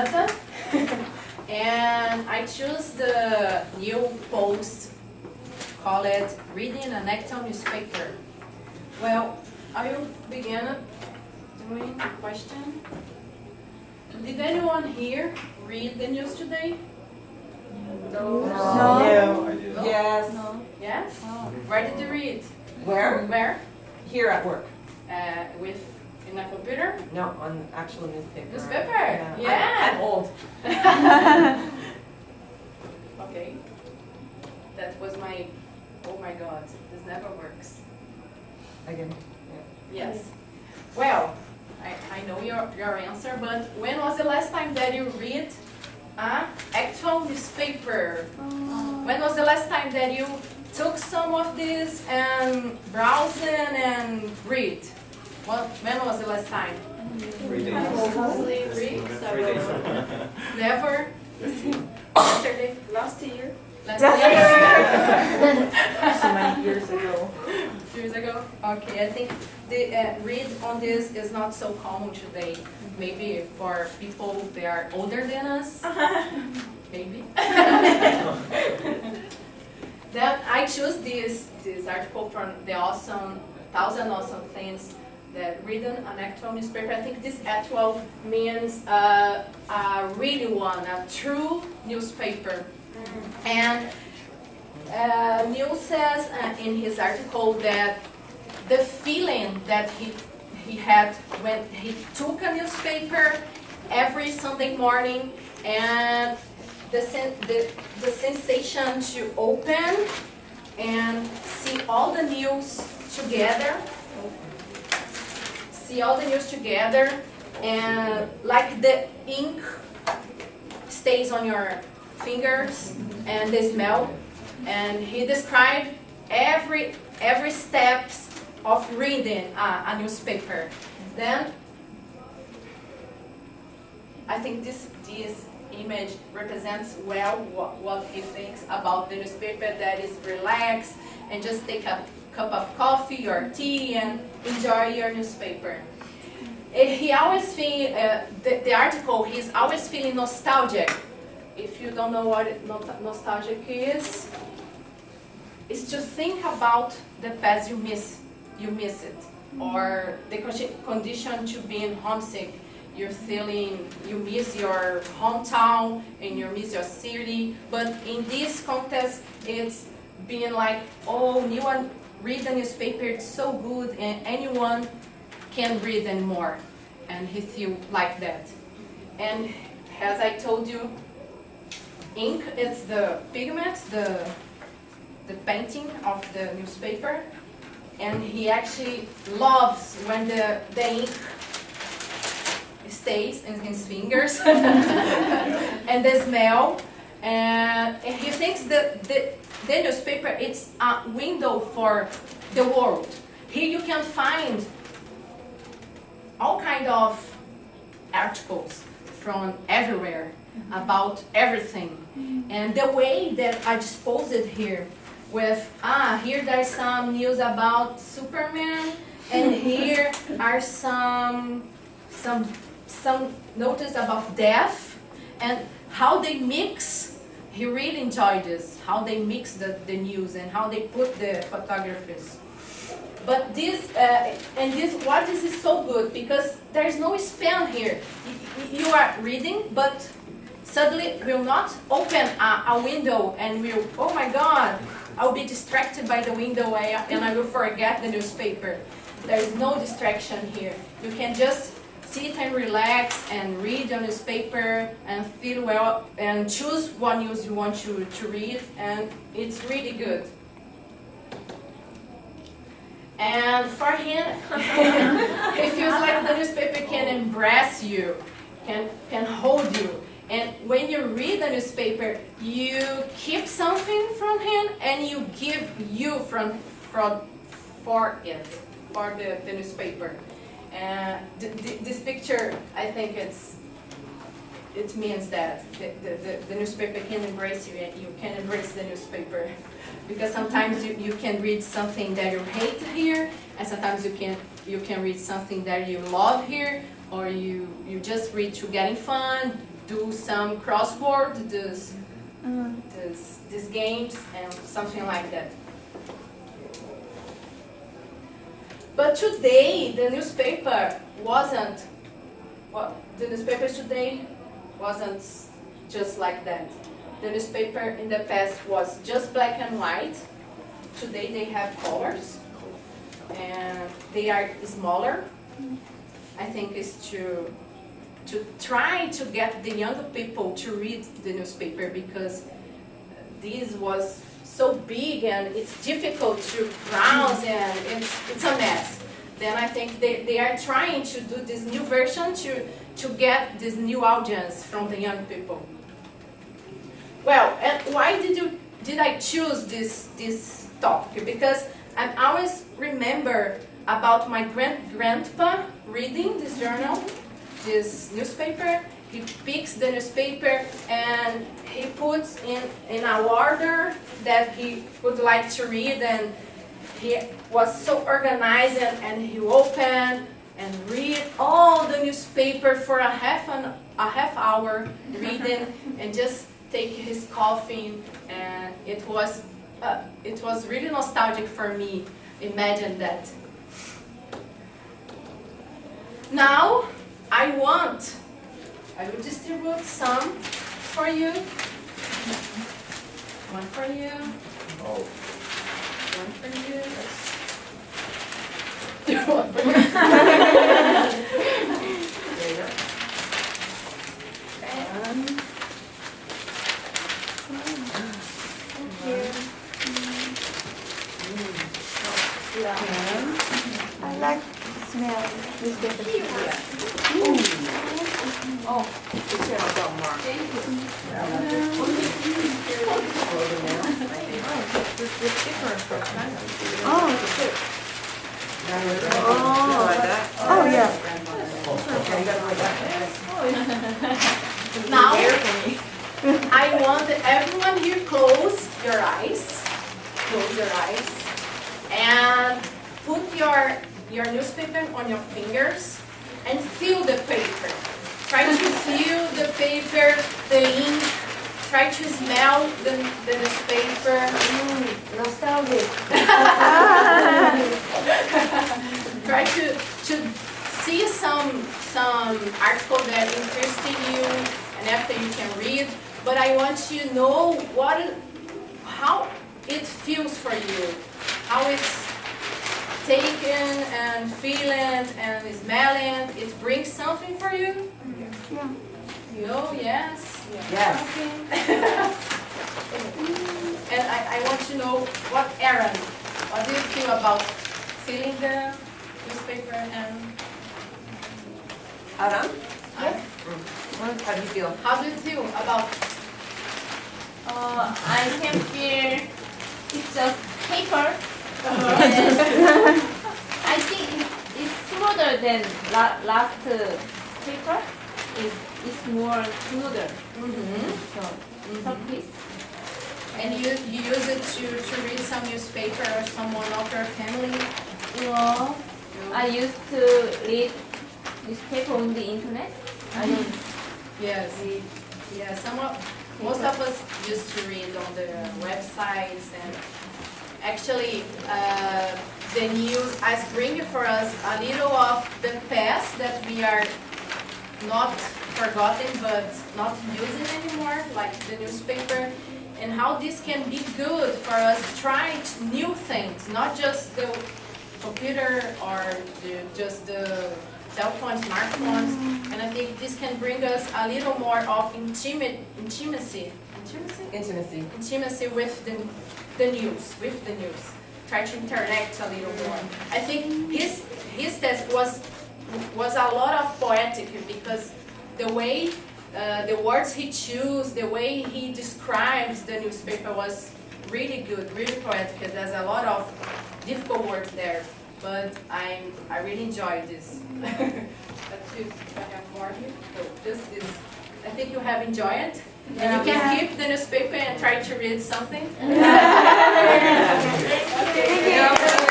Monnatha, and I choose the new post called Reading an Actual Newspaper. Well, I will begin doing the question. Did anyone here read the news today? No. No. Yes. No. Yes? Where did you read? Where? Where? Here at work. In a computer? No, on actual newspaper. Newspaper? Yeah. Yeah. I'm old. Okay. That was my, oh my God, this never works. Again. Yes. Well, I know your answer, but when was the last time that you read an actual newspaper? When was the last time that you took some of this and browse it and read? When was the last time? 3 days. Probably Three? 3 days. Never? Yesterday? last year. Last year? So many years ago. Years ago? Okay, I think the read on this is not so common today. Maybe for people that are older than us. Maybe. Then I choose this article from the awesome 1,000 Awesome Things that reading an actual newspaper. I think this actual means a really one, a true newspaper. And Neil says in his article that the feeling that he had when he took a newspaper every Sunday morning, and the sensation to open and see all the news together, and like the ink stays on your fingers and the smell. And he described every steps of reading a newspaper. Then I think this image represents well what he thinks about the newspaper, that is relaxed and just take a cup of coffee or tea and enjoy your newspaper. He always feel the article. He's always feeling nostalgic. If you don't know what nostalgic is, it's to think about the past you miss it, or the condition to being homesick. You're feeling you miss your hometown and you miss your city. But in this context, it's being like, oh, anyone read the newspaper, it's so good, and anyone can read anymore. And he feel like that. And as I told you, ink is the pigment, the painting of the newspaper, and he actually loves when the ink stays in his fingers and the smell, and he thinks that the newspaper it's a window for the world. Here you can find all kind of articles from everywhere about everything, and the way that I dispose it here with here there's some news about Superman, and here are some notice about death, and how they mix. He really enjoyed this, how they mix the news and how they put the photographies. But this what is so good, because there is no span here. You are reading, but suddenly will not open a window and will, oh my God, I'll be distracted by the window and I will forget the newspaper. There is no distraction here. You can just sit and relax and read the newspaper and feel well and choose what news you want to read, and it's really good. And for him, it feels like the newspaper can embrace you, can hold you. And when you read the newspaper, you keep something from him and you give you for the newspaper. And this picture, I think it means that the newspaper can embrace you and you can embrace the newspaper. Because sometimes you can read something that you hate here, and sometimes you can read something that you love here, or you just read to getting fun, do some crossword, these games and something like that. But today the newspaper wasn't. Well, the newspaper today wasn't just like that. The newspaper in the past was just black and white. Today they have colors, and they are smaller. I think it's to try to get the younger people to read the newspaper, because this was so big and it's difficult to browse and it's a mess. Then I think they are trying to do this new version to get this new audience from the young people. Well, and why did I choose this topic? Because I always remember about my grandpa reading this journal, this newspaper. He picks the newspaper and he puts in a order that he would like to read, and he was so organized, and he opened and read all the newspaper for a half hour reading and just take his coffee, and it was really nostalgic for me. Imagine that. Now I will distribute some for you. One for you. Oh. One for you. One for you. I like smell newspaper. Oh, it's here about Mark. Thank you. It's different from China. Oh. You like that? Oh, yeah. Okay, you gotta like that. Now, I want everyone here close your eyes. Close your eyes. And put your newspaper on your fingers and feel the paper. Try to feel the paper, the ink. Try to smell the newspaper. Nostalgic. Try to see some article that interested you, and after you can read. But I want you to know how it feels for you, how it's taken and feeling and smelling. It brings something for you. Yeah. You know, yes. Yes. Okay. And I want to know Aaron, what do you feel about feeling the newspaper and Aram? yeah? How do you feel? How do you feel about I can feel it's a paper. I think it's smoother than last paper. It's more smoother. So please. And you use it to read some newspaper or someone of your family? No, I used to read newspaper on the internet. I don't. Yes. Yeah, most of us used to read on the websites, and actually the news is bringing for us a little of the past that we are not forgotten but not using anymore, like the newspaper, and how this can be good for us to try new things, not just the computer or just the cell phones, smartphones, and I think this can bring us a little more of intimacy with the news. Try to interact a little more. I think his test was a lot of poetic, because the way the words he chose, the way he describes the newspaper was really good, really poetic. There's a lot of difficult words there, but I really enjoyed this. Let's see if I have more here. So just this. I think you have enjoyed it. And you can keep the newspaper and try to read something. Thank you.